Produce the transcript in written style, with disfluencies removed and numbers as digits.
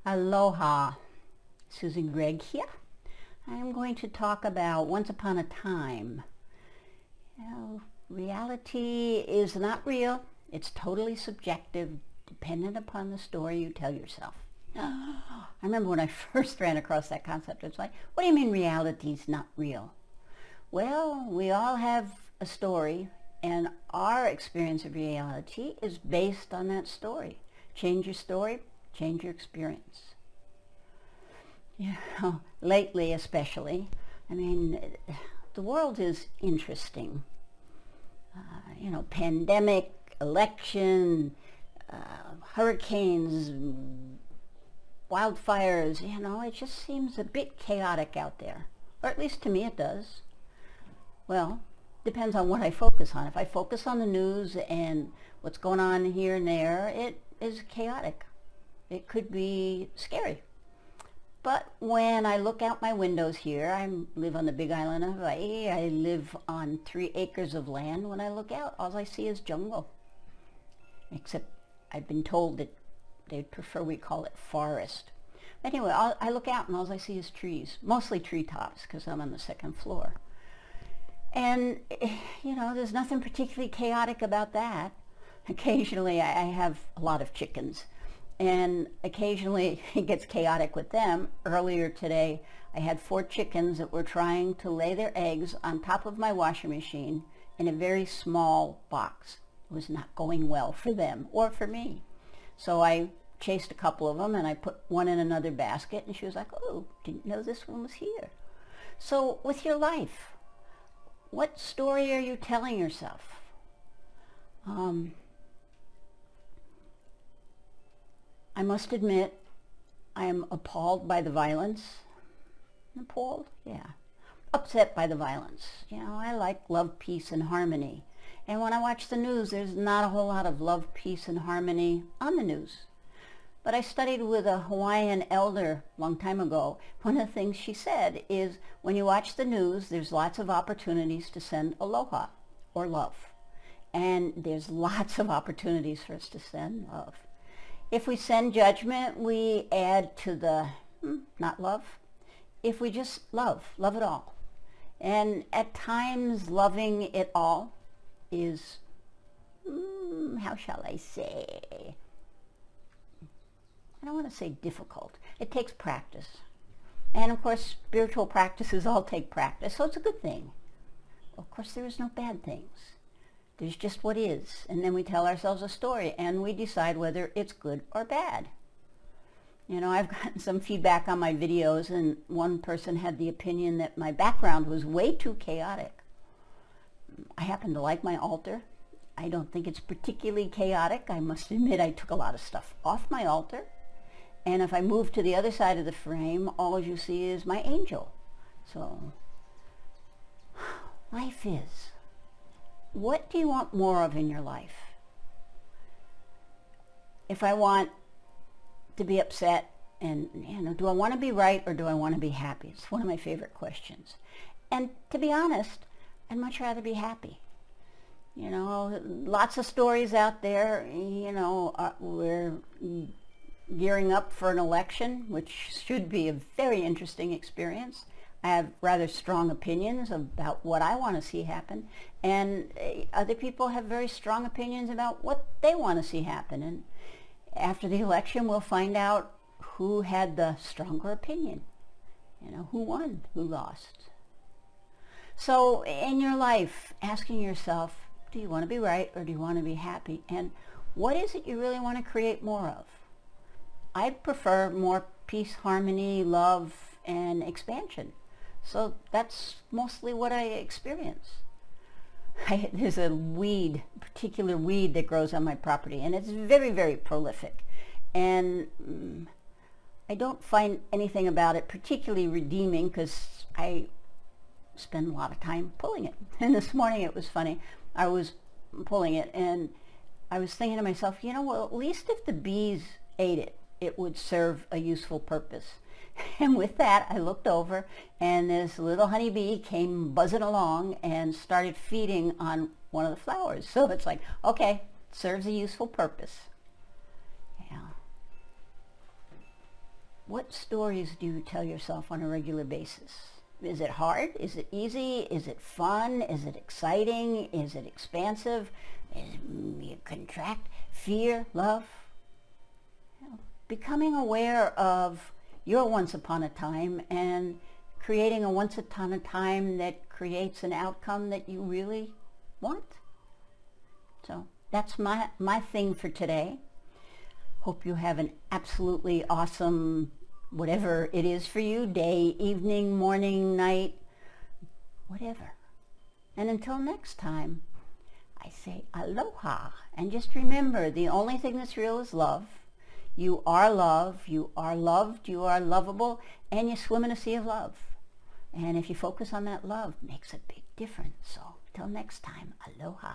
Aloha, Susan Gregg here. I'm going to talk about Once Upon a Time. Reality is not real. It's totally subjective, dependent upon the story you tell yourself. I remember when I first ran across that concept, it's like, what do you mean reality is not real? Well, we all have a story, and our experience of reality is based on that story. Change your story, change your experience. Lately especially, the world is interesting. Pandemic, election, hurricanes, wildfires, it just seems a bit chaotic out there. Or at least to me it does. Well, depends on what I focus on. If I focus on the news and what's going on here and there, it is chaotic. It could be scary. But when I look out my windows here, I live on the big island of Hawaii. I live on 3 acres of land. When I look out, all I see is jungle. Except I've been told that they'd prefer we call it forest. Anyway, I look out and all I see is trees, mostly treetops because I'm on the 2nd floor. And, there's nothing particularly chaotic about that. Occasionally I have a lot of chickens. And occasionally it gets chaotic with them. Earlier today, I had 4 chickens that were trying to lay their eggs on top of my washing machine in a very small box. It was not going well for them or for me. So I chased a couple of them and I put one in another basket, and she was like, oh, didn't know this one was here. So with your life, what story are you telling yourself? I must admit, I am appalled by the violence. Appalled? Yeah. Upset by the violence. I like love, peace, and harmony. And when I watch the news, there's not a whole lot of love, peace, and harmony on the news. But I studied with a Hawaiian elder a long time ago. One of the things she said is, when you watch the news, there's lots of opportunities to send aloha, or love. And there's lots of opportunities for us to send love. If we send judgment, we add to the not love. If we just love it all. And at times, loving it all is, how shall I say? I don't want to say difficult. It takes practice. And of course, spiritual practices all take practice, so it's a good thing. Of course, there is no bad things. There's just what is. And then we tell ourselves a story and we decide whether it's good or bad. I've gotten some feedback on my videos, and one person had the opinion that my background was way too chaotic. I happen to like my altar. I don't think it's particularly chaotic. I must admit I took a lot of stuff off my altar. And if I move to the other side of the frame, all you see is my angel. So, life is. What do you want more of in your life? If I want to be upset, and do I want to be right or do I want to be happy? It's one of my favorite questions. And to be honest, I'd much rather be happy. Lots of stories out there. We're gearing up for an election, which should be a very interesting experience. I have rather strong opinions about what I want to see happen, and other people have very strong opinions about what they want to see happen. And after the election, we'll find out who had the stronger opinion, who won, who lost. So in your life, asking yourself, do you want to be right or do you want to be happy? And what is it you really want to create more of? I prefer more peace, harmony, love, and expansion. So that's mostly what I experience. There's a particular weed that grows on my property, and it's very, very prolific. And I don't find anything about it particularly redeeming because I spend a lot of time pulling it. And this morning it was funny. I was pulling it, and I was thinking to myself, well, at least if the bees ate it, it would serve a useful purpose. And with that, I looked over, and this little honeybee came buzzing along and started feeding on one of the flowers. So it's like, okay, serves a useful purpose. Yeah. What stories do you tell yourself on a regular basis? Is it hard? Is it easy? Is it fun? Is it exciting? Is it expansive? Is you contract? Fear? Love? Becoming aware of your once upon a time and creating a once upon a time that creates an outcome that you really want. So that's my thing for today. Hope you have an absolutely awesome, whatever it is for you, day, evening, morning, night, whatever. And until next time, I say aloha. And just remember, the only thing that's real is love. You are love, you are loved, you are lovable, and you swim in a sea of love. And if you focus on that love, it makes a big difference. So until next time, aloha.